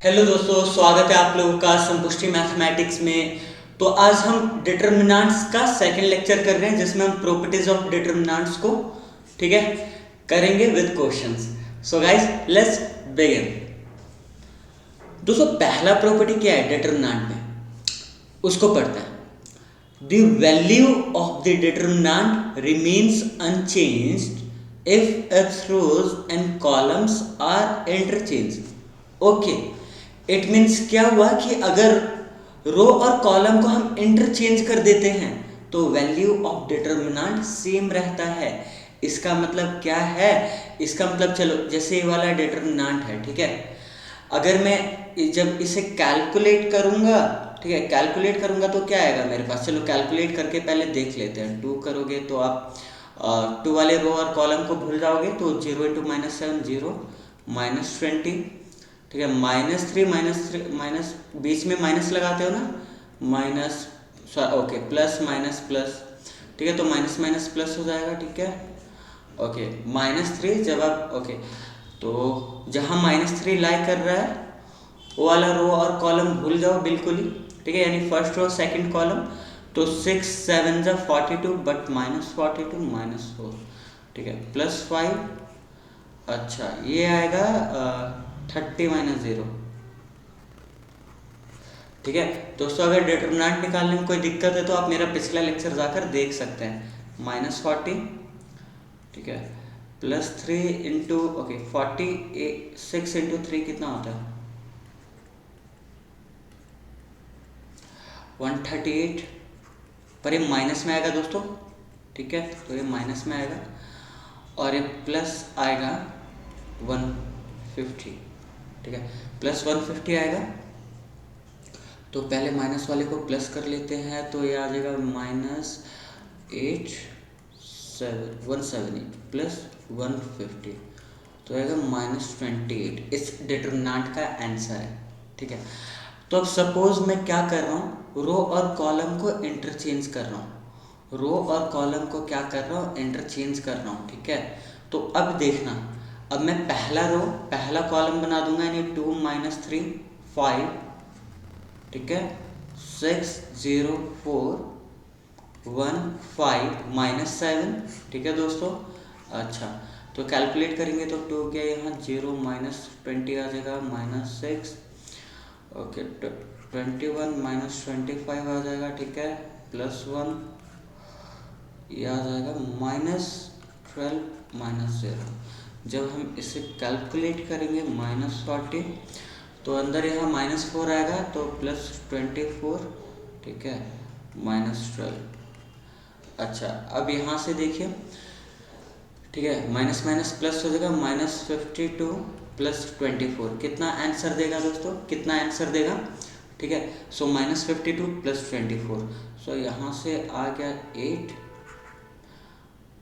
Hello दोस्तों, स्वागत है आप लोगों का संपुष्टि मैथमेटिक्स में। तो आज हम डिटर्मिनेंट्स का सेकंड लेक्चर कर रहे हैं जिसमें हम प्रॉपर्टीज ऑफ डिटर्मिनेंट्स को ठीक है करेंगे with questions. So guys let's begin. दोस्तों पहला प्रॉपर्टी क्या है डिटर्मिनेंट में, उसको पढ़ते हैं। The value of the determinant remains unchanged if its rows and columns are interchanged. Okay, it means क्या हुआ कि अगर रो और कॉलम को हम इंटरचेंज कर देते हैं तो वैल्यू ऑफ डिटर्मिनेंट सेम रहता है। इसका मतलब क्या है? इसका मतलब चलो जैसे ये वाला डिटर्मिनेंट है, ठीक है। अगर मैं जब इसे कैलकुलेट करूंगा, ठीक है, कैलकुलेट करूंगा तो क्या आएगा मेरे पास। चलो कैलकुलेट करके पहले देख लेते हैं। 2 करोगे तो आप 2 वाले रो और कॉलम को भूल जाओगे, तो 0 इंटू -7 0 -20, ठीक है। -3 माइनस बीच में माइनस लगाते हो ना, minus okay plus minus plus, ठीक है। तो माइनस माइनस प्लस हो जाएगा, ठीक है। ओके -3 जब आप ओके तो जहाँ -3 लाई कर रहा है वो वाला रो और कॉलम भूल जाओ बिल्कुल ही, ठीक है। यानी फर्स्ट रो सेकंड कॉलम, तो 6 7 जा 42 बट -42 -4, ठीक है, +5। अच्छा ये आएगा 30 -0, ठीक है। दोस्तों अगर डिटर्मिनेंट निकालने में कोई दिक्कत है तो आप मेरा पिछला लेक्चर जाकर देख सकते हैं। -40, ठीक है, +3 इंटू ओके 46 इंटू 3 कितना होता है 138, पर ये माइनस में आएगा दोस्तों, ठीक है। तो ये माइनस में आएगा और ये प्लस आएगा 150, ठीक है, +150 आएगा। तो पहले माइनस वाले को प्लस कर लेते हैं, तो ये आ जाएगा -178 प्लस 150, तो आएगा -28। इस डिटर्मिनेंट का आंसर है, ठीक है। तो अब सपोज मैं क्या कर रहा हूँ, रो और कॉलम को इंटरचेंज कर रहा हूँ, रो और कॉलम को क्या कर रहा हूँ, इंटरचेंज कर रहा हूँ, ठीक है। तो अब देखना, अब मैं पहला रो पहला कॉलम बना दूंगा, यानी 2 -3 5, ठीक है, 6 0 4 1 5 -7, ठीक है दोस्तों। अच्छा तो कैलकुलेट करेंगे तो 2 क्या यहाँ 0 -20 आ जाएगा -6, ओके 21 -25 आ जाएगा, ठीक है, +1 ये आ जाएगा -12 -0। जब हम इसे कैलकुलेट करेंगे -40, तो अंदर यहाँ -4 आएगा, तो +24, ठीक है, -12। अच्छा अब यहाँ से देखिए, ठीक है, माइनस माइनस प्लस हो जाएगा, -52 +24 कितना आंसर देगा दोस्तों, कितना आंसर देगा, ठीक है। सो -52 +24, सो यहाँ से आ गया 8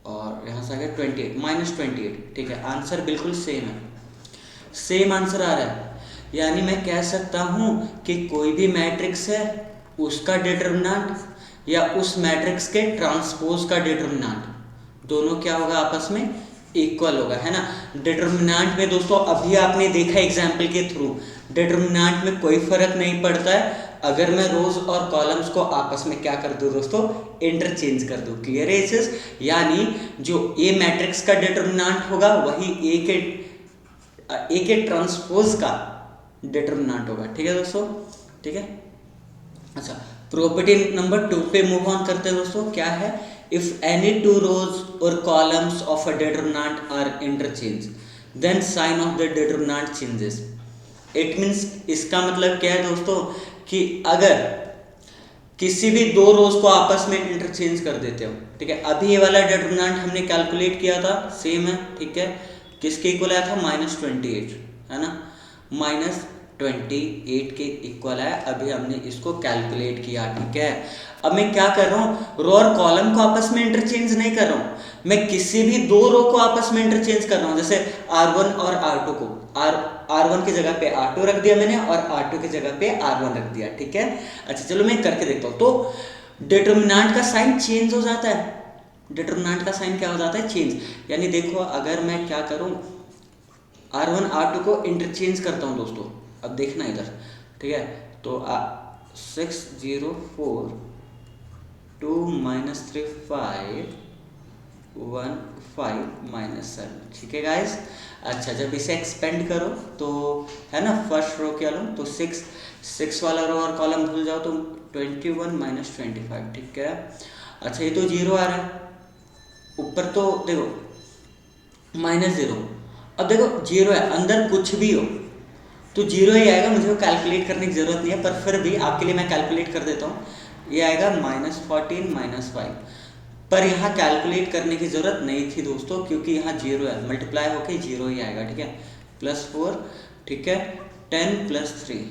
और यहाँ से आ गया 28 -28, ठीक है। आंसर बिल्कुल सेम है, सेम आंसर आ रहा है। यानी मैं कह सकता हूँ कि कोई भी मैट्रिक्स है उसका डिटर्मिनेंट या उस मैट्रिक्स के ट्रांसपोज का डिटर्मिनेंट, दोनों क्या होगा आपस में इक्वल होगा, है ना। डिटर्मिनेंट में दोस्तों अभी आपने देखा एग्जाम्पल के थ्रू, डिटर्मिनेंट में कोई फर्क नहीं पड़ता है अगर मैं रोज और कॉलम्स को आपस में क्या कर दूं दोस्तों, इंटरचेंज कर दूं। क्लियर है इस, यानी जो ए मैट्रिक्स का डिटर्मिनेंट होगा वही ए के ट्रांसपोज का डिटर्मिनेंट होगा, ठीक है दोस्तों, ठीक है। अच्छा प्रॉपर्टी नंबर 2 पे मूव ऑन करते हैं दोस्तों। क्या है, इफ एनी 2 रोज और columns of a determinant are interchange then sign of the determinant changes. It means इसका मतलब क्या है दोस्तों कि अगर किसी भी 2 रोज को आपस में इंटरचेंज कर देते हो, ठीक है। अभी ये वाला डिटर्मिनेंट हमने कैलकुलेट किया था, सेम है, ठीक है। किसके इक्वल आया था -28, है ना, -28 के इक्वल है। अभी हमने इसको कैलकुलेट किया, ठीक है। अब मैं क्या कर रहा हूँ, रो और कॉलम को आपस में इंटरचेंज नहीं कर रहा हूँ, मैं किसी भी 2 रो को आपस में इंटरचेंज कर रहा हूँ। जैसे R1 और R2 को R1 की जगह पे R2 रख दिया मैंने और R2 की जगह पे R1 रख दिया, ठीक है। अच्छा चलो मैं करके देखता हूँ। तो डिटर्मिनेंट का साइन चेंज हो जाता है, डिटर्मिनेंट का साइन क्या हो जाता है, चेंज। यानी देखो अगर मैं क्या करूँ, R1 R2 को इंटरचेंज करता हूँ दोस्तों, अब देखना इधर, ठीक है। तो 604 2 माइनस 3 5 1 5 माइनस 7, ठीक है गाइस। अच्छा, जब इसे एक्सपेंड करो तो है ना, फर्स्ट रो क्या लो तो 6 वाला रो और कॉलम भूल जाओ तो 21 माइनस 25, ठीक है। अच्छा, ये तो जीरो आ रहा है, ऊपर तो देखो -0। अब देखो जीरो है, अंदर कुछ भी हो तो जीरो ही आएगा, मुझे कैलकुलेट करने की ज़रूरत नहीं है, पर फिर भी आपके लिए मैं कैलकुलेट कर देता हूँ। ये आएगा -14 -5, पर यहाँ कैलकुलेट करने की ज़रूरत नहीं थी दोस्तों, क्योंकि यहाँ जीरो है, मल्टीप्लाई होके जीरो ही आएगा, ठीक है। +4, ठीक है, 10 + 3,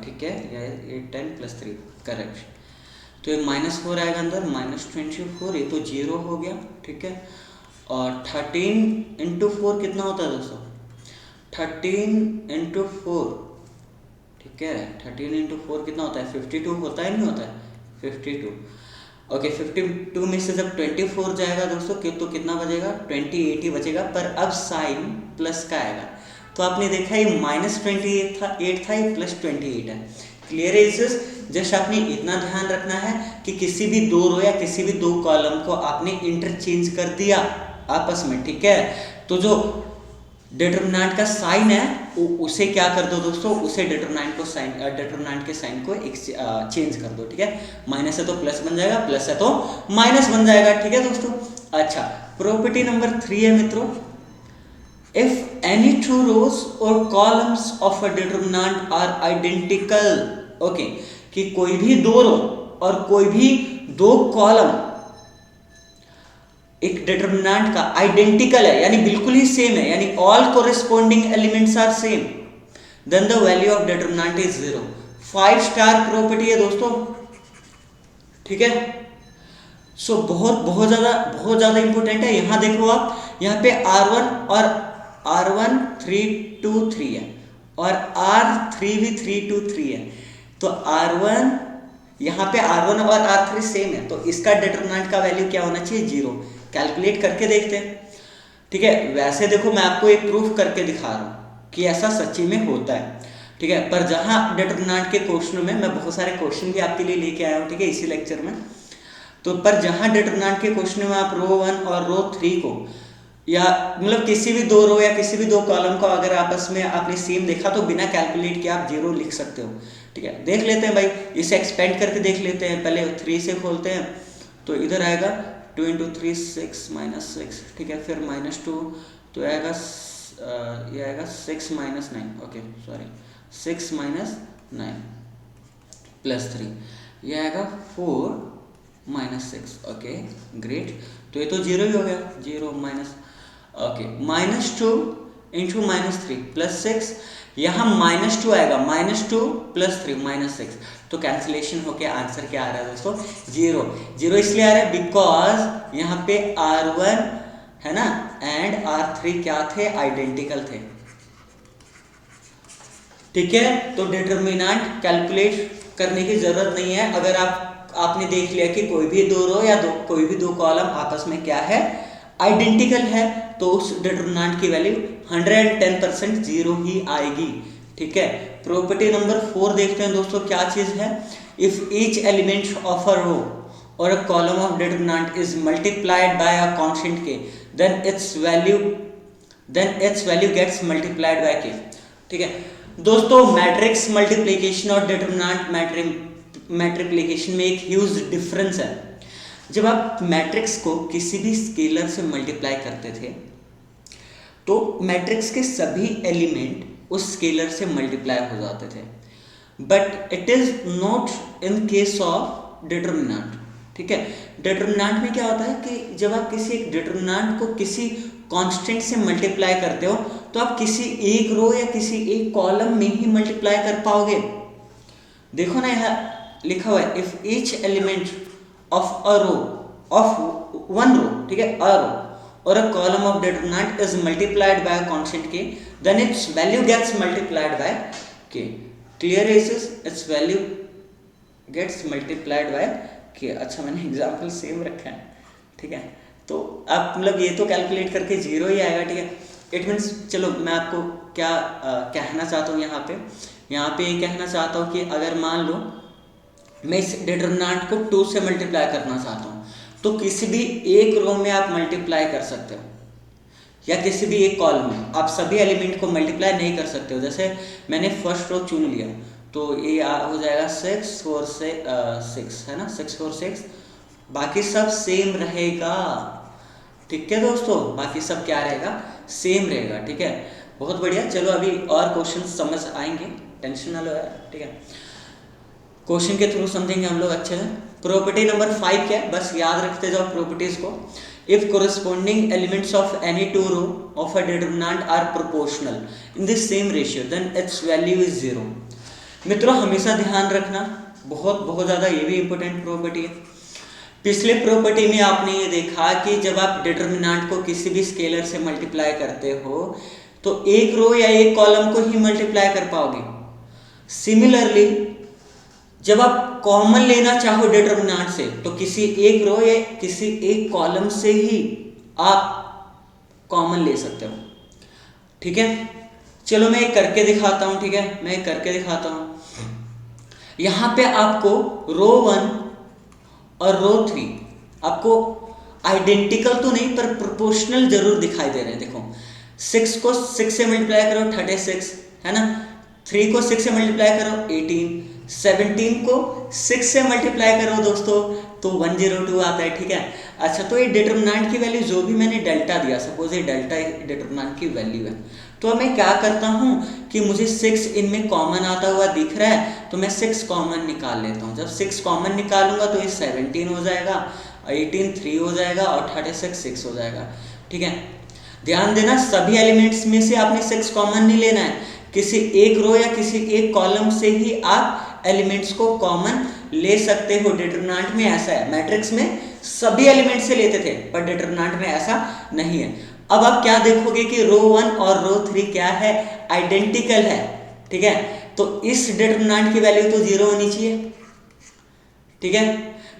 ठीक है, ये 10 + 3 करेक्ट। तो ये -4 आएगा अंदर, -24, ये तो जीरो हो गया, ठीक है। और 13 × 4 कितना होता है दोस्तों? 13 × 4, ठीक है, 13 × 4 कितना होता है? 52 होता है, नहीं होता है? 52, ओके। 52 में से जब 24 जाएगा दोस्तों तो कितना बचेगा? 28 ही बचेगा, पर अब साइन प्लस का आएगा। तो आपने देखा ये -28 था, ये +28 है। क्लियर है इस जस्ट आपने इतना ध्यान रखना है कि किसी भी दो रो या किसी भी दो कॉलम को आपने इंटरचेंज कर दिया आपस में, ठीक है। तो जो डिटरमिनेंट का साइन है उसे क्या कर दो दोस्तों, उसे डिटरमिनेंट के साइन को चेंज कर दो, ठीक है। माइनस है तो प्लस बन जाएगा, प्लस है तो माइनस बन जाएगा, ठीक है दोस्तों। अच्छा, प्रॉपर्टी नंबर 3 है मित्रों, इफ एनी टू रोज और columns of a determinant are identical, okay, कि कोई भी दो रो और कोई भी दो कॉलम एक डिटरमिनेंट का आइडेंटिकल है, यानी बिल्कुल ही सेम है, यानी all corresponding elements are same, then the value of determinant is 0। 5 star property है दोस्तों, ठीक है। सो बहुत ज्यादा इंपॉर्टेंट है। यहां देखो आप, यहाँ पे R1 और R1 3 2 3 है और R3 भी 3 2 3 है, तो R1 यहाँ पे R1 और R3 सेम है, तो इसका डिटरमिनेंट का वैल्यू क्या होना चाहिए? 0। कैलकुलेट करके देखते हैं, ठीक है। वैसे देखो मैं आपको एक प्रूफ करके दिखा रहा हूँ कि ऐसा सच्ची में होता है, ठीक है। पर जहाँ डिटरमिनेंट के क्वेश्चनों में मैं बहुत सारे क्वेश्चन भी आपके लिए लेके आया हूँ, ठीक है, इसी लेक्चर में। तो पर जहाँ डिटरमिनेंट के क्वेश्चनों में आप रो 1 और रो 3 को, या मतलब किसी भी दो रो या किसी भी दो कॉलम को अगर आपस में आपने सेम देखा तो बिना कैलकुलेट किए आप 0 लिख सकते हो, ठीक है। देख लेते हैं भाई, इसे एक्सपेंड करके देख लेते हैं। पहले 3 से खोलते हैं तो इधर आएगा 2 × 3 6 -6, ठीक है। फिर -2 तो आएगा ये आएगा 6 - 9, ओके सॉरी 6 - 9 +3, ये आएगा 4 - 6, ओके ग्रेट। तो ये तो 0 ही हो गया, 0 माइनस, ओके। -2 × -3 +6, यहाँ -2 आएगा, -2 + 3 -6, तो कैंसिलेशन होके आंसर क्या आ रहा है दोस्तों? 0। 0 इसलिए आ रहा है बिकॉज यहाँ पे R1 है ना एंड R3 क्या थे? आइडेंटिकल थे, ठीक है। तो डिटरमिनेंट कैलकुलेट करने की जरूरत नहीं है। अगर आपने देख लिया कि कोई भी दो रो या कोई भी दो कॉलम आपस में क्या है? आइडेंटिकल है, तो उस डिटरमिनेंट की वैल्यू 110% 0 ही आएगी, ठीक है। प्रॉपर्टी नंबर 4 देखते हैं दोस्तों, क्या चीज है? If each element of a row और a column of determinant is multiplied by a constant k, then its value gets multiplied by k, ठीक है दोस्तों। मैट्रिक्स मल्टीप्लिकेशन और डिटरमिनेंट मल्टीप्लिकेशन में एक ह्यूज डिफरेंस है। जब आप मैट्रिक्स को किसी भी स्केलर से मल्टीप्लाई करते थे तो मैट्रिक्स के सभी एलिमेंट उस स्केलर से मल्टीप्लाई हो जाते थे, but it is not in case of determinant, ठीक है। डिटरमिनेंट में क्या होता है कि जब आप किसी एक डिटरमिनेंट को किसी कांस्टेंट से मल्टीप्लाई करते हो तो आप किसी एक रो या किसी एक कॉलम में ही मल्टीप्लाई कर पाओगे। देखो ना यहाँ लिखा हुआ है, if each element of a row of one row, ठीक है, अ रो or a column of determinant is multiplied by a constant k, then its value gets multiplied by k. Clear is its value gets multiplied by k। अच्छा, मैंने example same रखा है, ठीक है। तो आप मतलब ये तो कैलकुलेट करके 0 ही आएगा, ठीक है। इट मीन्स, चलो मैं आपको क्या कहना चाहता हूँ यहाँ पे ये कहना चाहता हूँ कि अगर मान लो मैं इस डिटरमिनेंट को 2 से मल्टीप्लाई करना चाहता हूँ, तो किसी भी एक रो में आप मल्टीप्लाई कर सकते हो या किसी भी एक कॉलम में। आप सभी एलिमेंट को मल्टीप्लाई नहीं कर सकते हो। जैसे मैंने फर्स्ट रो चुन लिया तो ये हो जाएगा 6 4 से 6 है ना, 6 4 6, बाकी सब सेम रहेगा। ठीक है दोस्तों, बाकी सब क्या रहेगा, सेम रहेगा। ठीक है, बहुत बढ़िया। चलो अभी और क्वेश्चन समझ आएंगे, टेंशन ना लो यार। ठीक है, क्वेश्चन के थ्रू समझेंगे हम लोग अच्छे से। प्रॉपर्टी नंबर 5 क्या है, बस याद रखते जाओ प्रॉपर्टीज को। If corresponding elements of any two row of a determinant are proportional in the same ratio then its value is 0। मित्रों हमेशा ध्यान रखना, बहुत बहुत ज़्यादा ये भी इंपॉर्टेंट प्रॉपर्टी है। पिछले प्रॉपर्टी में आपने ये देखा कि जब आप डिटरमिनेंट को किसी भी स्केलर से मल्टीप्लाई करते हो तो एक रो या एक कॉलम को ही मल्टीप्लाई कर पाओगे। सिमिलरली जब आप कॉमन लेना चाहो डिटरमिनेंट से तो किसी एक रो या किसी एक कॉलम से ही आप कॉमन ले सकते हो। ठीक है, चलो मैं एक करके दिखाता हूं। ठीक है, मैं एक करके दिखाता हूं। यहां पे आपको रो 1 और रो 3 आपको आइडेंटिकल तो नहीं पर प्रोपोर्शनल जरूर दिखाई दे रहे हैं। देखो 6 को 6 से मल्टीप्लाई करो 36 है ना, 3 को 6 से मल्टीप्लाई करो 18, 17 को 6 से मल्टीप्लाई करो दोस्तों तो 102 आता है। ठीक है, अच्छा तो ये डिटरमिनेंट की वैल्यू जो भी मैंने डेल्टा दिया, सपोज ये डेल्टा डिटरमिनेंट की वैल्यू है, तो अब मैं क्या करता हूँ कि मुझे 6 इनमें कॉमन आता हुआ दिख रहा है तो मैं 6 कॉमन निकाल लेता हूँ। जब 6 कॉमन निकालूंगा तो ये 17 हो जाएगा, 18 3 हो जाएगा और 36 6 हो जाएगा। ठीक है, ध्यान देना सभी एलिमेंट्स में से आपने 6 कॉमन नहीं लेना है, किसी एक रो या किसी एक कॉलम से ही आप एलिमेंट्स को कॉमन ले सकते हो। डिटरमिनेंट में ऐसा है, मैट्रिक्स में सभी एलिमेंट से लेते थे पर डिटरमिनेंट में ऐसा नहीं है। अब आप क्या देखोगे कि रो 1 और रो 3 क्या है, आइडेंटिकल है। ठीक है, तो इस डिटरमिनेंट की वैल्यू तो 0 होनी चाहिए। ठीक है,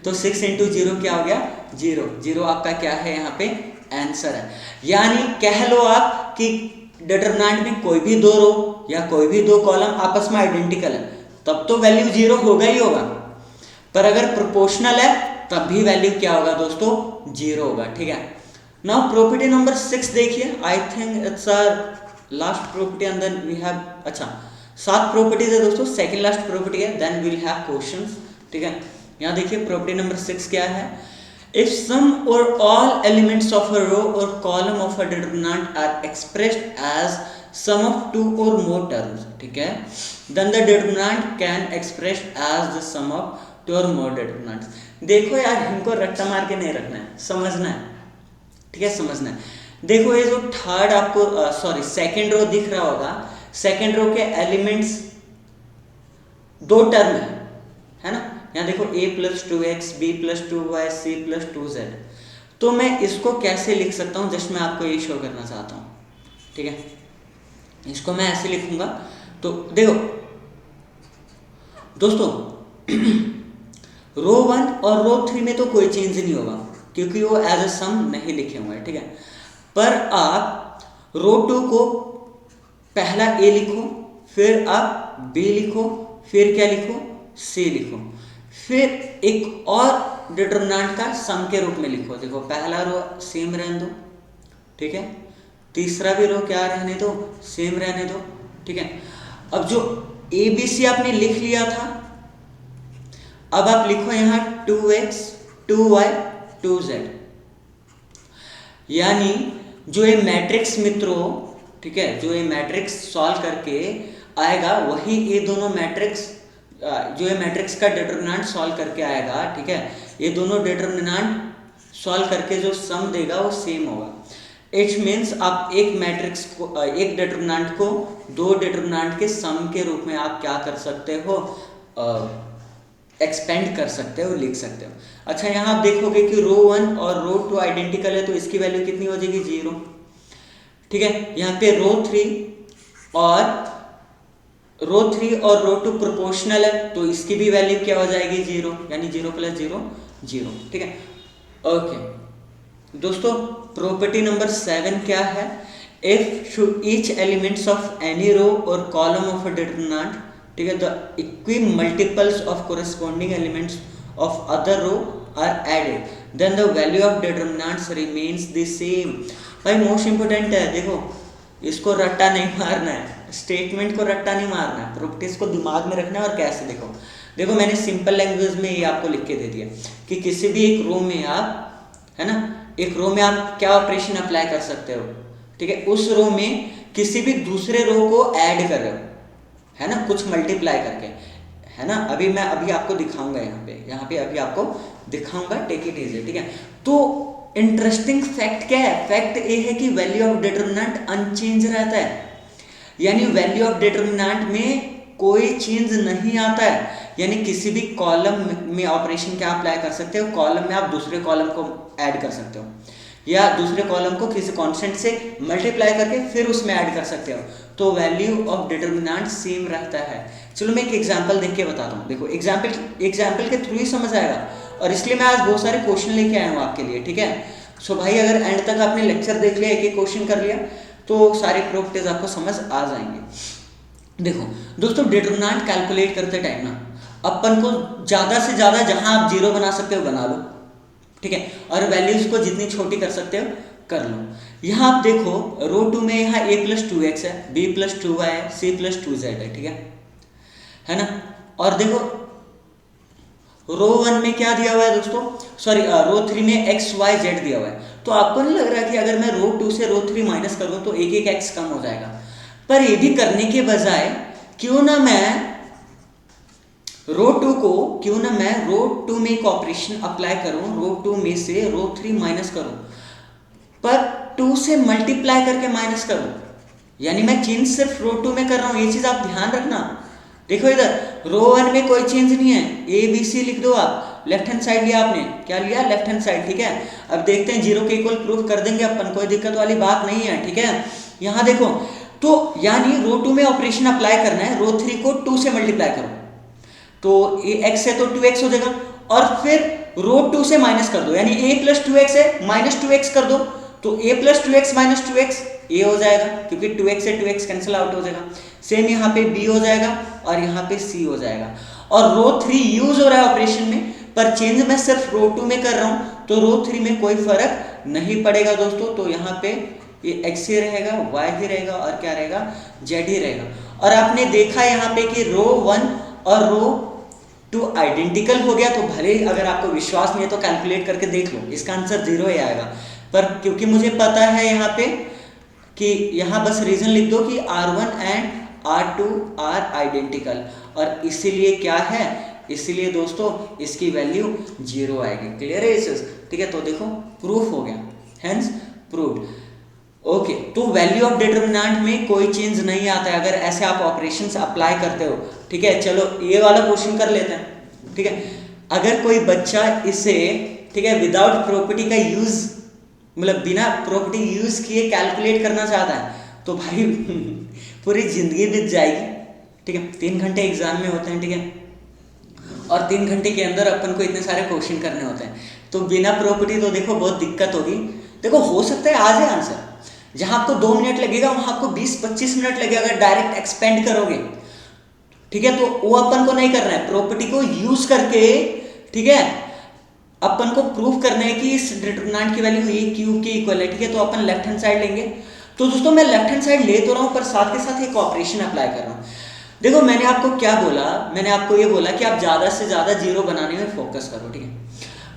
तो 6 इंटू 0 क्या हो गया, 0। 0 आपका क्या है, यहाँ पे आंसर है। यानी कह लो आप कि डिटरमिनेंट में कोई भी दो रो या कोई भी दो कॉलम आपस में आइडेंटिकल है तब तो वैल्यू 0 होगा ही होगा, पर अगर प्रोपोर्शनल है तब भी वैल्यू क्या होगा दोस्तों, 0 होगा। ठीक है, नाउ प्रॉपर्टी नंबर 6 देखिए, I think it's our last property and then we have, अच्छा 7 प्रॉपर्टीज है दोस्तों, सेकंड लास्ट प्रॉपर्टी है, then we will have questions. ठीक है, यहाँ देखिए प्रॉपर्टी नंबर 6 क्या है। If some or all elements of a row or column of a determinant are expressed as sum of 2 or more terms, ठीक है, then the determinant can expressed as the sum of 2 or more determinants. देखो यार इनको रट्टा मार के नहीं रखना है, समझना है। ठीक है, समझना है। देखो ये जो थर्ड आपको सॉरी सेकंड रो दिख रहा होगा, सेकंड रो के एलिमेंट्स 2 टर्म है ना। यहाँ देखो a + 2x, b + 2y, c + 2z। तो मैं इसको कैसे लिख सकता हूँ, जस्ट मैं आपको ये शो करना चाहता हूँ। ठीक है, इसको मैं ऐसे लिखूंगा। तो देखो दोस्तों रो 1 और रो 3 में तो कोई चेंज नहीं होगा क्योंकि वो एज अ सम नहीं लिखे हुए हैं। ठीक है, पर आप रो 2 को पहला a लिखो, फिर आप b लिखो, फिर क्या लिखो, c लिखो, फिर एक और डिटरमिनेंट का सम के रूप में लिखो। देखो पहला रो सेम रहने दो, ठीक है, तीसरा भी रो क्या रहने दो, सेम रहने दो। ठीक है, अब जो a b c आपने लिख लिया था, अब आप लिखो यहाँ 2x 2y 2z, यानी जो ये मैट्रिक्स मित्रों, ठीक है, जो ये मैट्रिक्स सॉल्व करके आएगा वही ये दोनों मैट्रिक्स, जो ये मैट्रिक्स का डिटरमिनेंट सॉल्व करके आएगा। ठीक है, ये दोनों डिटरमिनेंट सॉल्व करके जो सम देगा वो सेम होगा। इट मीन्स आप एक मैट्रिक्स को, एक डिटरमिनेंट को 2 डिटरमिनेंट के सम के रूप में आप क्या कर सकते हो, एक्सपेंड कर सकते हो, लिख सकते हो। अच्छा यहाँ आप देखोगे कि रो 1 और रो 2 आइडेंटिकल है तो इसकी वैल्यू कितनी हो जाएगी, 0। ठीक है, यहाँ पे रो 3 और रो 2 प्रोपोर्शनल है तो इसकी भी वैल्यू क्या हो जाएगी, 0, यानी 0 + 0 0। ठीक है, ओके दोस्तों, प्रॉपर्टी नंबर 7 क्या है। If should each elements of any row or column of a determinant, ठीक है, the equi multiples of corresponding elements of other row are added, then the value of determinants remains the same. भाई most important है, देखो इसको रट्टा नहीं मारना है, स्टेटमेंट को रट्टा नहीं मारना है, प्रॉपर्टीज को दिमाग में रखना है। और कैसे, देखो देखो मैंने सिंपल लैंग्वेज में ये आपको लिख के दे दिया कि किसी भी एक रो में आप, है ना, एक रो में आप क्या ऑपरेशन अप्लाई कर सकते हो, ठीक है, उस रो में किसी भी दूसरे रो को ऐड कर रहे हो, है ना, कुछ मल्टीप्लाई करके, है ना। मैं अभी आपको दिखाऊंगा यहाँ पे अभी आपको दिखाऊंगा, टेक इट इजी, ठीक है। तो इंटरेस्टिंग फैक्ट क्या है, फैक्ट ये है कि वैल्यू ऑफ डिटरमिनेंट अनचेंज रहता है, यानी वैल्यू ऑफ डिटरमिनेंट में कोई चेंज नहीं आता है। यानी किसी भी कॉलम में ऑपरेशन क्या अप्लाई कर सकते हो, कॉलम में आप दूसरे कॉलम को ऐड कर सकते हो, या दूसरे कॉलम को किसी कांस्टेंट से मल्टीप्लाई करके फिर उसमें ऐड कर सकते हो, तो वैल्यू ऑफ डिटरमिनेंट सेम रहता है। चलो मैं एक एग्जांपल देख के बताता हूँ, देखो एग्जांपल के थ्रू ही समझ आएगा, और इसलिए मैं आज बहुत सारे क्वेश्चन लेके आया हूँ आपके लिए, ठीक है। सो भाई अगर एंड तक आपने लेक्चर देख लिया, एक एक क्वेश्चन कर लिया, तो सारे प्रॉपर्टीज आपको समझ आ जाएंगे। देखो दोस्तों, डिटरमिनेंट कैलकुलेट करते टाइम ना अपन को ज़्यादा से ज़्यादा जहाँ आप जीरो बना सकते हो बना लो, ठीक है, और वैल्यूज को जितनी छोटी कर सकते हो कर लो। यहाँ आप देखो रो 2 में यहाँ a+2x है, b+2y है, c+2z है, ठीक है ना। और देखो रो 1 में क्या दिया हुआ है दोस्तों, सॉरी रो 3 में x y z दिया हुआ है। तो आपको नहीं लग रहा कि अगर मैं रो 2 से रो 3 माइनस करूँ तो एक एक x कम हो जाएगा, पर ये भी करने के बजाय क्यों ना मैं रो 2 में एक ऑपरेशन अप्लाई करूं, रो 2 में से रो 3 माइनस करूं, पर 2 से मल्टीप्लाई करके माइनस करूं, यानी मैं चेंज सिर्फ रो 2 में कर रहा हूं। ये चीज आप ध्यान रखना। देखो इधर रो 1 में कोई चेंज नहीं है, ए बी सी लिख दो आप, लेफ्ट हैंड साइड लिया आपने, क्या लिया, लेफ्ट हैंड साइड, ठीक है। अब देखते हैं जीरो के इक्वल प्रूफ कर देंगे अपन, कोई दिक्कत वाली बात नहीं है, ठीक है। यहाँ देखो, तो यानी रो 2 में ऑपरेशन अप्लाई करना है, रो 3 को 2 से मल्टीप्लाई करो, तो x है तो 2x हो जाएगा, और फिर रो 2 से माइनस कर दो, यानी a+2x है, -2x कर दो, तो a+2x - 2x ये हो जाएगा, क्योंकि 2x से 2x कैंसिल आउट हो जाएगा। सेम यहाँ पे b हो जाएगा और यहाँ पे c हो जाएगा। और रो 3 यूज हो रहा है ऑपरेशन में, पर चेंज मैं सिर्फ रो 2 में कर रहा हूँ, तो रो 3 में कोई फर्क नहीं पड़ेगा दोस्तों। तो यहाँ पे ये x ही रहेगा, y ही रहेगा, और क्या रहेगा, z ही रहेगा। और आपने देखा यहाँ पे कि रो 1 और रो 2 आइडेंटिकल हो गया, तो भले अगर आपको विश्वास नहीं है तो कैलकुलेट करके देख लो, इसका आंसर 0 ही आएगा। पर क्योंकि मुझे पता है यहाँ पे कि यहाँ बस रीजन लिख दो कि R1 and R2 are identical, और इसीलिए क्या है, इसीलिए दोस्तों इसकी वैल्यू 0 आएगी। क्लियर है इसे, ठीक है। तो देखो प्रूफ हो गया, हेंस प्रूव्ड। ओके, तो वैल्यू ऑफ डिटरमिनेंट में कोई चेंज नहीं आता है अगर ऐसे आप ऑपरेशंस अप्लाई करते हो, ठीक है। चलो ये वाला क्वेश्चन कर लेते हैं, ठीक है। अगर कोई बच्चा इसे, ठीक है, विदाउट प्रॉपर्टी का यूज, मतलब बिना प्रॉपर्टी यूज किए कैलकुलेट करना चाहता है, तो भाई पूरी जिंदगी बीत जाएगी, ठीक है। 3 घंटे एग्जाम में होते हैं, ठीक है, और 3 घंटे के अंदर अपन को इतने सारे क्वेश्चन करने होते हैं, तो बिना प्रॉपर्टी तो देखो बहुत दिक्कत होगी। देखो हो सकता है आ जाए आंसर, जहां आपको 2 मिनट लगेगा वहां आपको 20-25 मिनट लगेगा अगर डायरेक्ट एक्सपेंड करोगे, ठीक है। तो वो अपन को नहीं करना है, प्रॉपर्टी को यूज करके, ठीक है, अपन को प्रूव करना है कि इस डिटरमिनेंट की वैल्यू ए क्यू के इक्वल है, ठीक है। तो अपन लेफ्ट हैंड साइड लेंगे। तो दोस्तों मैं लेफ्ट हैंड साइड ले तो रहा हूं, पर साथ के साथ एक ऑपरेशन अप्लाई कर रहा हूं। देखो मैंने आपको क्या बोला, मैंने आपको ये बोला कि आप ज्यादा से ज्यादा जीरो बनाने में फोकस करो, ठीक है।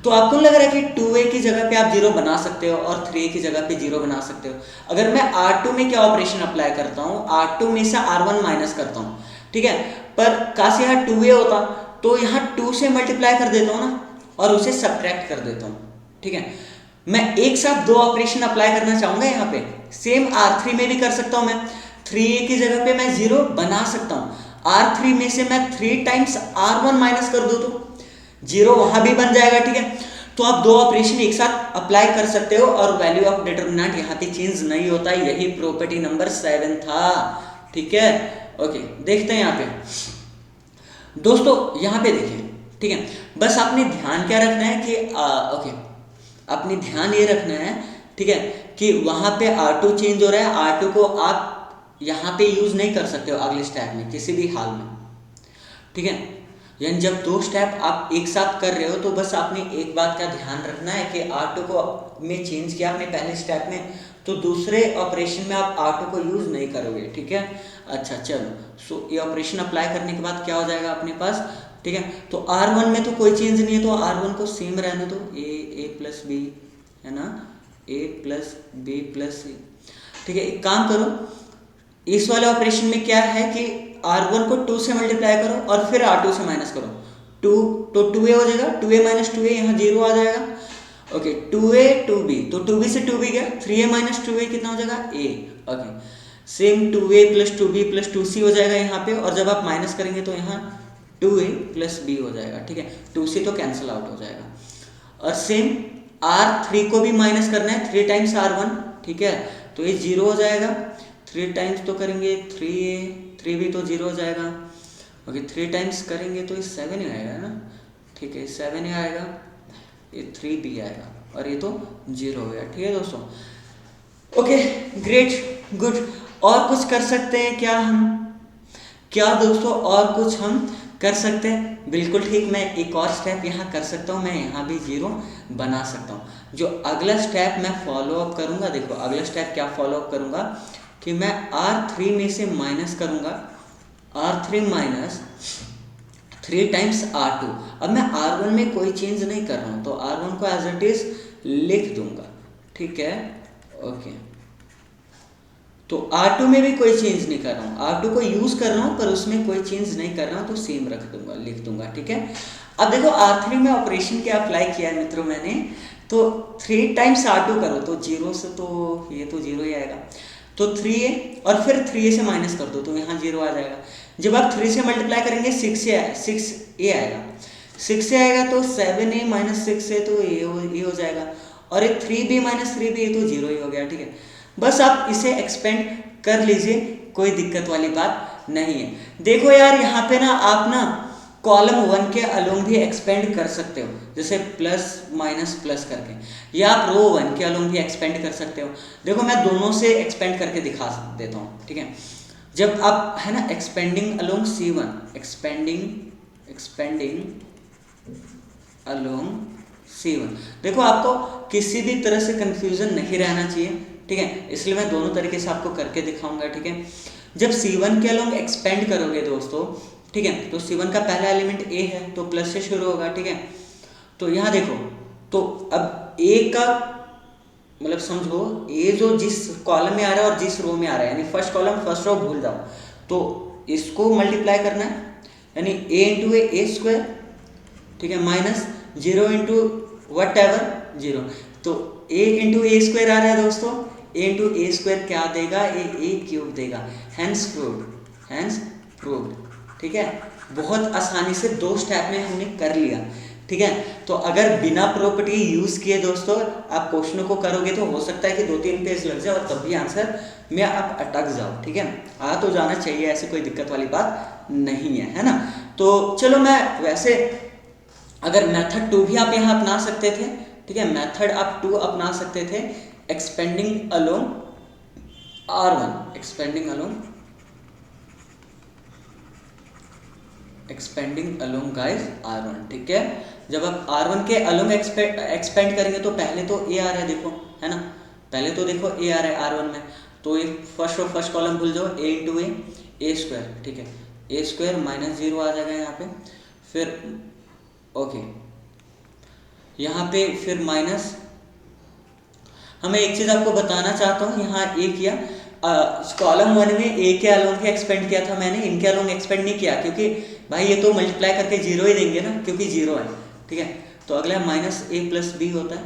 तो आपको लग रहा है कि 2a की जगह पे आप 0 बना सकते हो और 3a की जगह पे 0 बना सकते हो। अगर मैं R2 में क्या ऑपरेशन अप्लाई करता हूँ, R2 में से R1 माइनस करता हूँ, ठीक है, पर काश यहाँ 2a होता तो यहाँ 2 से मल्टीप्लाई कर देता हूँ ना, और उसे सब्ट्रैक्ट कर देता हूँ, ठीक है। मैं एक साथ 2 ऑपरेशन अप्लाई करना चाहूंगा यहाँ पे, सेम R3 में भी कर सकता हूँ मैं, 3a की जगह पे मैं 0 बना सकता हूँ। R3 में से मैं 3 टाइम्स R1 माइनस कर दूँ तो 0 वहां भी बन जाएगा, ठीक है। तो आप 2 ऑपरेशन एक साथ अप्लाई कर सकते हो और वैल्यू ऑफ डिटरमिनेंट यहाँ पे चेंज नहीं होता, यही प्रॉपर्टी नंबर 7 था, ठीक है। ओके, देखते हैं यहाँ पे दोस्तों, यहाँ पे देखिए, ठीक है। बस आपने ध्यान क्या रखना है कि ओके, आपने ध्यान ये रखना है ठीक है, कि वहां पे R2 चेंज हो रहा है, R2 को आप यहाँ पे यूज नहीं कर सकते हो अगले स्टेप में किसी भी हाल में, ठीक है। यानी जब दो स्टेप आप एक साथ कर रहे हो तो बस आपने एक बात का ध्यान रखना है कि R2 को में चेंज किया आपने पहले स्टेप में, तो दूसरे ऑपरेशन में आप R2 को यूज नहीं करोगे, ठीक है। अच्छा चलो, सो ये ऑपरेशन अप्लाई करने के बाद क्या हो जाएगा अपने पास, ठीक है। तो R1 में तो कोई चेंज नहीं है, तो R1 को सेम रहने दो, ए प्लस बी, है ना, ए प्लस बी प्लस सी, ठीक है। एक काम करो, इस वाले ऑपरेशन में क्या है कि R1 को 2 से मल्टीप्लाई करो और फिर R2 से माइनस करो, 2 तो 2a हो जाएगा, 2a माइनस 2a यहाँ 0 आ जाएगा, ओके। 2a 2b, तो 2b से 2b गया, 3a माइनस 2a कितना हो जाएगा a, okay. Same 2a plus 2b plus 2c हो जाएगा यहाँ पे, और जब आप माइनस करेंगे तो यहाँ 2a प्लस b हो जाएगा, ठीक है। 2c तो कैंसिल आउट हो जाएगा, और सेम R3 को भी माइनस करना है, 3 टाइम्स R1, ठीक है, तो ये 0 हो जाएगा, 3 टाइम्स तो करेंगे 3a, 3b तो 0 हो जाएगा, ओके। 3 टाइम्स करेंगे तो ये 7 ही आएगा ना, ठीक है, 7 ही आएगा, ये 3b आएगा, और ये तो 0 हो गया, ठीक है दोस्तों। ओके ग्रेट गुड, और कुछ कर सकते हैं क्या हम, क्या दोस्तों और कुछ हम कर सकते हैं? बिल्कुल ठीक, मैं एक और स्टेप यहाँ कर सकता हूँ, मैं यहाँ भी 0 बना सकता हूँ। जो अगला स्टेप मैं फॉलो अप करूँगा, देखो अगला स्टेप क्या फॉलो अप करूँगा कि मैं R3 में से माइनस करूँगा, R3 माइनस 3 टाइम्स R2। अब मैं R1 में कोई चेंज नहीं कर रहा हूँ, तो R1 को एज इट इज लिख दूंगा, ठीक है, ओके। तो R2 में भी कोई चेंज नहीं कर रहा हूँ, R2 को यूज कर रहा हूँ पर उसमें कोई चेंज नहीं कर रहा हूँ, तो सेम रख दूंगा, लिख दूंगा, ठीक है। अब देखो R3 में ऑपरेशन क्या अप्लाई किया है मित्रों मैंने, तो 3 टाइम्स R2 करो तो 0 से तो ये तो 0 ही आएगा, तो 3a और फिर 3a से माइनस कर दो तो यहाँ 0 आ जाएगा। जब आप 3 से मल्टीप्लाई करेंगे 6a आएगा, 6 आएगा तो 7a माइनस 6a तो ये हो जाएगा, और ये 3b माइनस 3b ये तो 0 ही हो गया, ठीक है। बस आप इसे एक्सपेंड कर लीजिए, कोई दिक्कत वाली बात नहीं है। देखो यार यहाँ पे ना आप ना कॉलम 1 के अलोंग भी एक्सपेंड कर सकते हो, जैसे प्लस माइनस प्लस करके, या आप रो 1 के अलोंग भी एक्सपेंड कर सकते हो। देखो मैं दोनों से एक्सपेंड करके दिखा देता हूँ, ठीक है। जब आप है ना expanding along C1, expanding along C1, देखो आपको किसी भी तरह से कंफ्यूजन नहीं रहना चाहिए, ठीक है, इसलिए मैं दोनों तरीके से आपको करके दिखाऊंगा, ठीक है। जब C1 के अलोंग एक्सपेंड करोगे दोस्तों, ठीक है, तो C1 का पहला एलिमेंट A है तो प्लस से शुरू होगा, ठीक है। तो यहाँ देखो, तो अब A का मतलब समझो A जो जिस कॉलम में आ रहा है और जिस रो में आ रहा है, यानी फर्स्ट कॉलम फर्स्ट रो भूल जाओ, तो इसको मल्टीप्लाई करना है, यानी A इंटू ए स्क्वायर, ठीक है, माइनस 0 इंटू वट एवर 0, तो A इंटू ए स्क्वायर आ रहा है दोस्तों, A इंटू ए स्क्वायर क्या देगा, ए क्यूब देगा, हैंस प्रूव्ड, ठीक है। बहुत आसानी से 2 स्टेप में हमने कर लिया, ठीक है। तो अगर बिना प्रॉपर्टी यूज किए दोस्तों आप क्वेश्चनों को करोगे तो हो सकता है कि 2-3 पेज लग जाए और तब भी आंसर में आप अटक जाओ, ठीक है। आ तो जाना चाहिए, ऐसी कोई दिक्कत वाली बात नहीं है ना। तो चलो मैं वैसे अगर मेथड 2 भी आप यहाँ अपना सकते थे, ठीक है, मेथड आप 2 अपना सकते थे, expanding along R1, expanding along guys R1, ठीक है। जब आप R1 के अलोंग एक्सपेंड करेंगे तो पहले तो A आ रहा है, देखो है ना, पहले तो देखो A आ रहा है R1 में, तो ये फर्स्ट कॉलम भूल जाओ, A इंटू ए स्क्वायर, ठीक है, ए स्क्वायर माइनस 0 आ जाएगा यहाँ पे, फिर ओके यहाँ पे फिर माइनस। हमें एक चीज़ आपको बताना चाहता हूँ, यहाँ A किया, कॉलम 1 में A के अलोंग एक्सपेंड किया था मैंने, इनके अलोंग एक्सपेंड नहीं किया, क्योंकि भाई ये तो मल्टीप्लाई करके 0 ही देंगे ना, क्योंकि 0 है, ठीक है। तो अगला माइनस a प्लस बी होता है,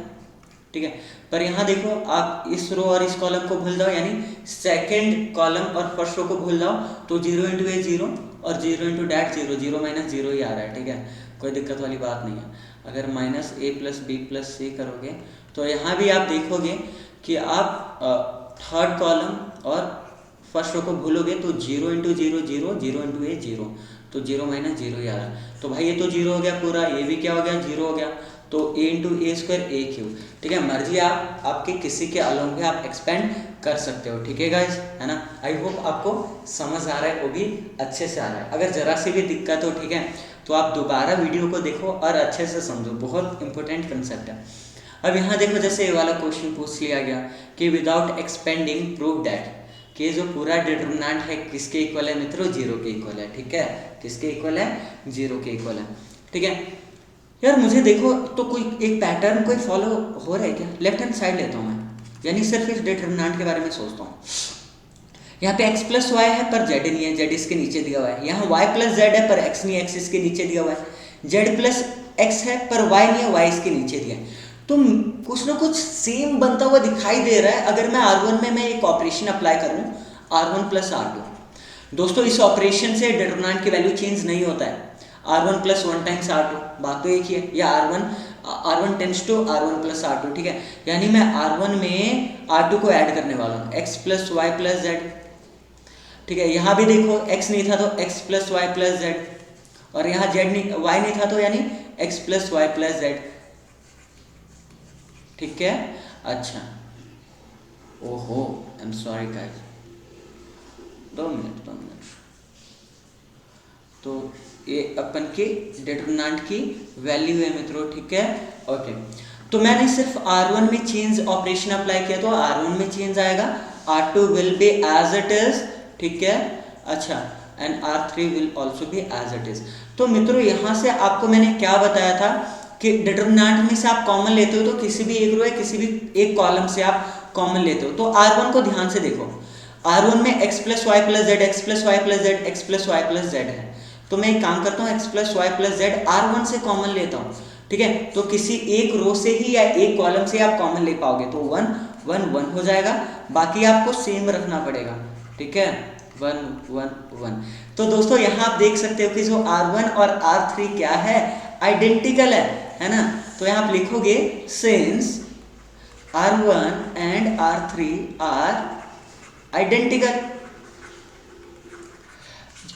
ठीक है। पर यहाँ देखो आप इस रो और इस कॉलम को भूल जाओ, यानी सेकंड कॉलम और फर्स्ट रो को भूल जाओ, तो 0 इंटू ए 0 और 0 इंटू डैट 0, 0 माइनस 0 ही आ रहा है, ठीक है, कोई दिक्कत वाली बात नहीं है। अगर minus a plus B plus C करोगे तो यहाँ भी आप देखोगे कि आप थर्ड कॉलम और फर्स्ट रो को भूलोगे तो 0 इंटू 0 0, 0 इंटू ए 0, तो 0 माइनस 0 ही आ रहा है। तो भाई ये तो 0 हो गया पूरा, ये भी क्या हो गया 0 हो गया, तो a into A square A cube, ठीक है। मर्जी आप आपके किसी के अलोंग भी आप एक्सपेंड कर सकते हो, ठीक है गाइज, है ना। आई होप आपको समझ आ रहा है, वो भी अच्छे से आ रहा है। अगर जरा सी भी दिक्कत हो, ठीक है, तो आप दोबारा वीडियो को देखो और अच्छे से समझो, बहुत इंपॉर्टेंट कंसेप्ट है। अब यहाँ देखो, जैसे ये वाला क्वेश्चन पूछ लिया गया कि विदाउट एक्सपेंडिंग प्रूव दैट, कि जो पूरा डिटरमिनेंट है किसके इक्वल है मित्रों, जीरो के इक्वल है, ठीक है। किसके इक्वल है, जीरो के इक्वल है, ठीक है। यार मुझे देखो तो कोई एक पैटर्न कोई फॉलो हो रहा है क्या? लेफ्ट हैंड साइड लेता हूँ मैं, यानी सिर्फ इस डिटरमिनेंट के बारे में सोचता हूँ। यहाँ पे x प्लस वाई है पर z नहीं है, z इसके नीचे दिया हुआ है। यहाँ y प्लस z है पर x नहीं है, x इसके नीचे दिया हुआ है। z प्लस x है पर y नहीं है, y इसके नीचे दिया है। तो कुछ ना कुछ सेम बनता हुआ दिखाई दे रहा है। अगर मैं R1 में मैं एक ऑपरेशन अप्लाई करूँ, R1 प्लस R2, दोस्तों इस ऑपरेशन से डिटरमिनेंट की वैल्यू चेंज नहीं होता है। R1 प्लस 1 टाइम्स R2, बात तो एक ही है। या R1 tends to R1 plus R2, ठीक है। यानी मैं R1 में R2 को ऐड करने वाला हूँ, x plus y plus z, ठीक है। यहाँ भी देखो x नहीं था तो x plus y plus z, और यहाँ z नहीं, y नहीं था तो यानी x plus y plus z, ठीक है। अच्छा, ओहो I am sorry guys, 2 minute. तो ये अपन के डिटरमिनेंट की वैल्यू है मित्रों, ठीक है, ओके। तो मैंने सिर्फ R1 में चेंज ऑपरेशन अप्लाई किया तो R1 में चेंज आएगा, R2 will be as it is, ठीक है। अच्छा, and R3 will also be as it is. तो मित्रों यहाँ से आपको मैंने क्या बताया था कि डिटरमिनेंट में से आप कॉमन लेते हो तो किसी भी एक रो या किसी भी एक कॉलम से आप कॉमन लेते हो। तो R1 को ध्यान से देखो, R1 में x plus y plus z, x plus y plus z, x plus y plus z है। तो मैं एक काम करता हूँ, x plus y plus z R1 से कॉमन लेता हूँ, ठीक है। तो किसी एक रो से ही या एक कॉलम से आप कॉमन ले पाओगे, तो 1 1 1 हो जाएगा, बाकी आपको सेम रखना पड़ेगा, ठीक है, 1 1 1। तो दोस्तों यहाँ आप देख सकते हो कि जो R1 और R3 क्या है, आइडेंटिकल है ना। तो यहाँ आप लिखोगे since R1 and R3 are identical,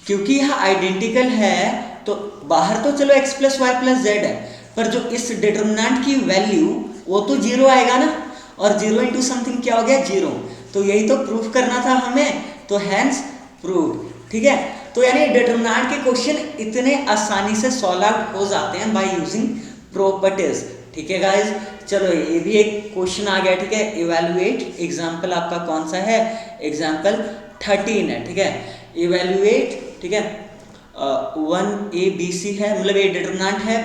क्योंकि यह आइडेंटिकल है तो बाहर तो चलो x plus y plus z है, पर जो इस डिटरमिनेंट की वैल्यू वो तो जीरो आएगा ना, और जीरो इंटू समथिंग क्या हो गया, जीरो। तो यही तो प्रूफ करना था हमें, तो हैंस प्रूव, ठीक है। तो यानी डिटरमिनेंट के क्वेश्चन इतने आसानी से सॉल्व आउट हो जाते हैं बाय यूजिंग प्रॉपर्टीज, ठीक है गाइज। चलो ये भी एक क्वेश्चन आ गया, ठीक है। इवैल्यूएट, एग्जाम्पल आपका कौन सा है, एग्जाम्पल 13 है, ठीक है। इवैल्यूएट, ठीक है, 1ABC है, मतलब ये डिटरमिनेंट है,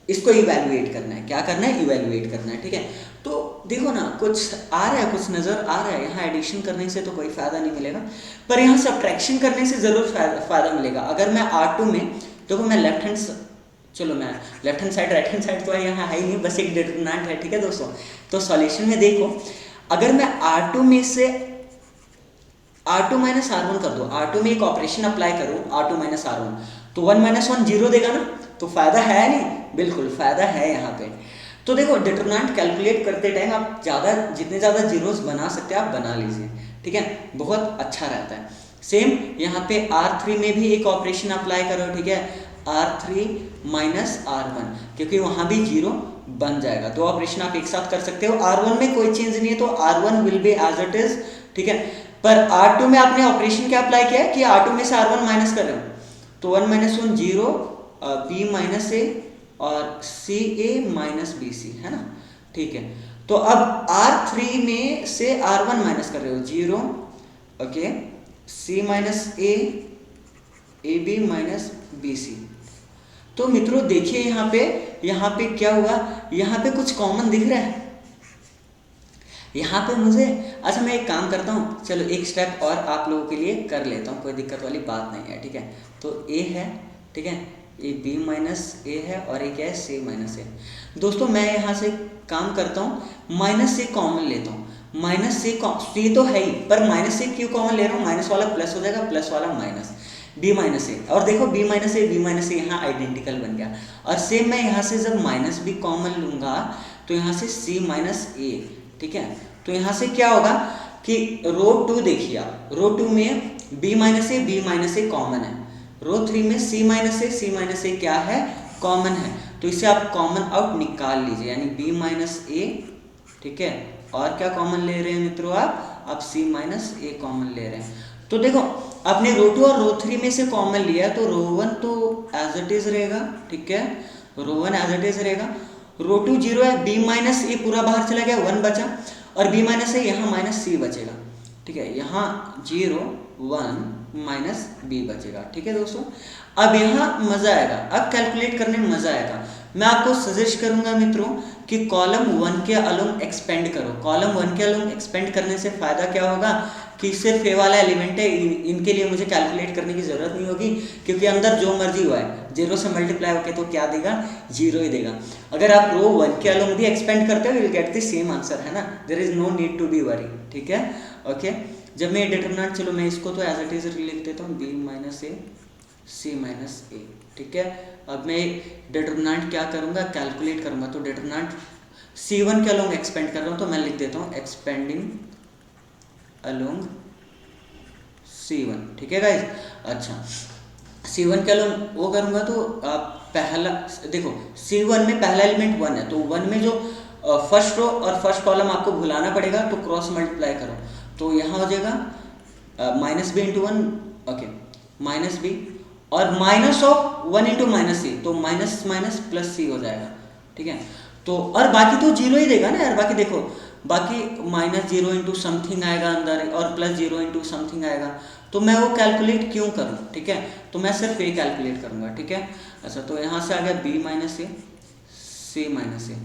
इसको इवैल्यूएट करना है। क्या करना है, इवैल्यूएट करना है, ठीक है। तो देखो ना, कुछ आ रहा है, कुछ नजर आ रहा है। यहाँ एडिशन करने से तो कोई फायदा नहीं मिलेगा, पर यहाँ सब्ट्रैक्शन करने से जरूर फायदा मिलेगा। अगर मैं R2 में देखो, मैं लेफ्ट हैंड, चलो मैं left hand side right hand side तो यहाँ है ही नहीं, बस एक डिटरमिनेंट है, ठीक है दोस्तों। तो सॉल्यूशन में देखो, अगर मैं R2 में से R2 माइनस R1 कर दो, R2 में एक ऑपरेशन अप्लाई करूँ, R2 माइनस R1, तो 1 माइनस 1 जीरो देगा ना, तो फायदा है नहीं, बिल्कुल फायदा है यहाँ पे। तो देखो डिटरमिनेंट कैलकुलेट करते टाइम आप जितने ज़्यादा जीरोस बना सकते हैं आप बना लीजिए, ठीक है, बहुत अच्छा रहता है। सेम यहाँ पे R3 में भी एक ऑपरेशन अप्लाई करो, ठीक है, R3 माइनस R1, क्योंकि वहाँ भी जीरो बन जाएगा। दो ऑपरेशन आप एक साथ कर सकते हो। R1 में कोई चेंज नहीं है तो R1 will be as it is, ठीक है। पर R2 में आपने ऑपरेशन क्या अप्लाई किया है कि R2 में से R1 माइनस कर रहे हो, तो 1 minus 1 zero, B minus A और CA माइनस BC, है ना, ठीक है। तो अब R3 में से R1 माइनस कर रहे हो, zero, okay, C minus A, AB minus BC। तो मित्रों देखिए यहाँ पे क्या हुआ, यहाँ पे कुछ कॉमन दिख रहा है यहाँ पे मुझे। अच्छा मैं एक काम करता हूँ, चलो एक स्टेप और आप लोगों के लिए कर लेता हूँ, कोई दिक्कत वाली बात नहीं है, ठीक है। तो A है, ठीक है, ये B माइनस A है और एक है C माइनस A। दोस्तों मैं यहाँ से काम करता हूँ, माइनस A कॉमन लेता हूँ, माइनस C तो है ही, पर माइनस A क्यों कॉमन ले रहा हूँ, माइनस वाला प्लस हो जाएगा, प्लस वाला माइनस, B माइनस A, और देखो B माइनस A यहाँ आइडेंटिकल बन गया। और सेम मैं यहाँ से जब माइनस B कॉमन लूँगा तो यहाँ से C माइनस A, ठीक है। तो यहाँ से क्या होगा कि रो 2 देखिए आप, रो 2 में B माइनस A कॉमन है, रो 3 में C माइनस A क्या है, कॉमन है। तो इसे आप कॉमन आउट निकाल लीजिए, यानी b माइनस ए, ठीक है। और क्या कॉमन ले रहे हैं मित्रों आप c माइनस ए कॉमन ले रहे हैं। तो देखो आपने रो 2 और रो 3 में से कॉमन लिया तो रो 1 तो एज इट इज रहेगा, ठीक है, रो 1 एज इट इज रहेगा। रो 2 0 है, b माइनस ए पूरा बाहर चला गया, 1 बचा, और b माइनस ए यहाँ माइनस c बचेगा, ठीक है, यहाँ 0 1 माइनस b बचेगा, ठीक है दोस्तों। अब यहाँ मजा आएगा, अब कैलकुलेट करने में मजा आएगा। मैं आपको सजेस्ट करूंगा मित्रों कि कॉलम 1 के अलोंग एक्सपेंड करो। कॉलम 1 के अलोंग एक्सपेंड करने से फायदा क्या होगा कि सिर्फ ए वाला एलिमेंट है, इनके लिए मुझे कैलकुलेट करने की जरूरत नहीं होगी, क्योंकि अंदर जो मर्जी हुआ है 0 से मल्टीप्लाई होके तो क्या देगा, 0 ही देगा। अगर आप रो 1 के अलोंग भी एक्सपेंड करते हो, you will get the same answer, है ना, there is no need to be worry, ठीक है, ओके। जब मैं डिटरमिनेंट, चलो मैं इसको तो एज इट इज लिख देता हूँ, b माइनस ए c माइनस ए, ठीक है। अब मैं डिटरमिनेंट क्या करूँगा, कैलकुलेट करूँगा। तो डिटरमिनेंट c1 के अलोंग एक्सपेंड कर रहा हूँ, तो मैं लिख देता हूँ एक्सपेंडिंग अलोंग c1, ठीक है गाइज। अच्छा, c1 के अलोंग वो करूँगा तो आप पहला देखो c1 में पहला एलिमेंट 1 है, तो 1 में जो फर्स्ट रो और फर्स्ट कॉलम आपको भुलाना पड़ेगा, तो क्रॉस मल्टीप्लाई करो, तो यहाँ हो जाएगा minus b into 1, okay, minus b, और minus of 1 into minus c, तो माइनस माइनस प्लस सी हो जाएगा, ठीक है। तो और बाकी तो 0 ही देगा ना यार, बाकी देखो, बाकी माइनस 0 इंटू समथिंग आएगा अंदर, और प्लस 0 इंटू समथिंग आएगा, तो मैं वो कैलकुलेट क्यों करूँ, ठीक है, तो मैं सिर्फ ए कैलकुलेट करूँगा, ठीक है। अच्छा, तो यहाँ से आ गया b माइनस ए, c माइनस ए,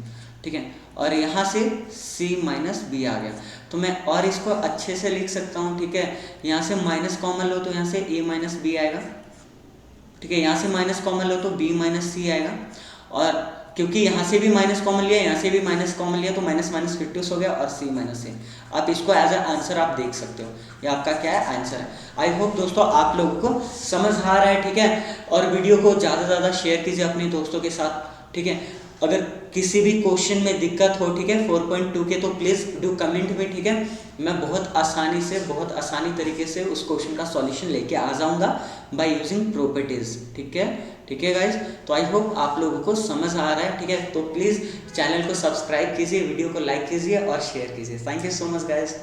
ठीक है, और यहाँ से c माइनस बी आ गया, तो मैं और इसको अच्छे से लिख सकता हूँ, ठीक है। यहाँ से माइनस कॉमन लो तो यहाँ से a माइनस बी आएगा, ठीक है, यहाँ से माइनस कॉमन लो तो b माइनस सी आएगा, और क्योंकि यहाँ से भी माइनस कॉमन लिया, यहाँ से भी माइनस कॉमन लिया, तो माइनस माइनस फिफ्टीस हो गया, और c माइनस ए। आप इसको एज अ आंसर आप देख सकते हो, ये आपका क्या है, आंसर है। आई होप दोस्तों आप लोगों को समझ आ रहा है, ठीक है, और वीडियो को ज़्यादा से ज़्यादा शेयर कीजिए अपने दोस्तों के साथ, ठीक है। अगर किसी भी क्वेश्चन में दिक्कत हो, ठीक है, 4.2 के, तो प्लीज़ डू कमेंट में, ठीक है। मैं बहुत आसानी से, बहुत आसानी तरीके से उस क्वेश्चन का सॉल्यूशन लेके आ जाऊंगा बाय यूजिंग प्रॉपर्टीज, ठीक है, ठीक है गाइज। तो आई होप आप लोगों को समझ आ रहा है, ठीक है। तो प्लीज़ चैनल को सब्सक्राइब कीजिए, वीडियो को लाइक कीजिए और शेयर कीजिए। Thank you so much guys.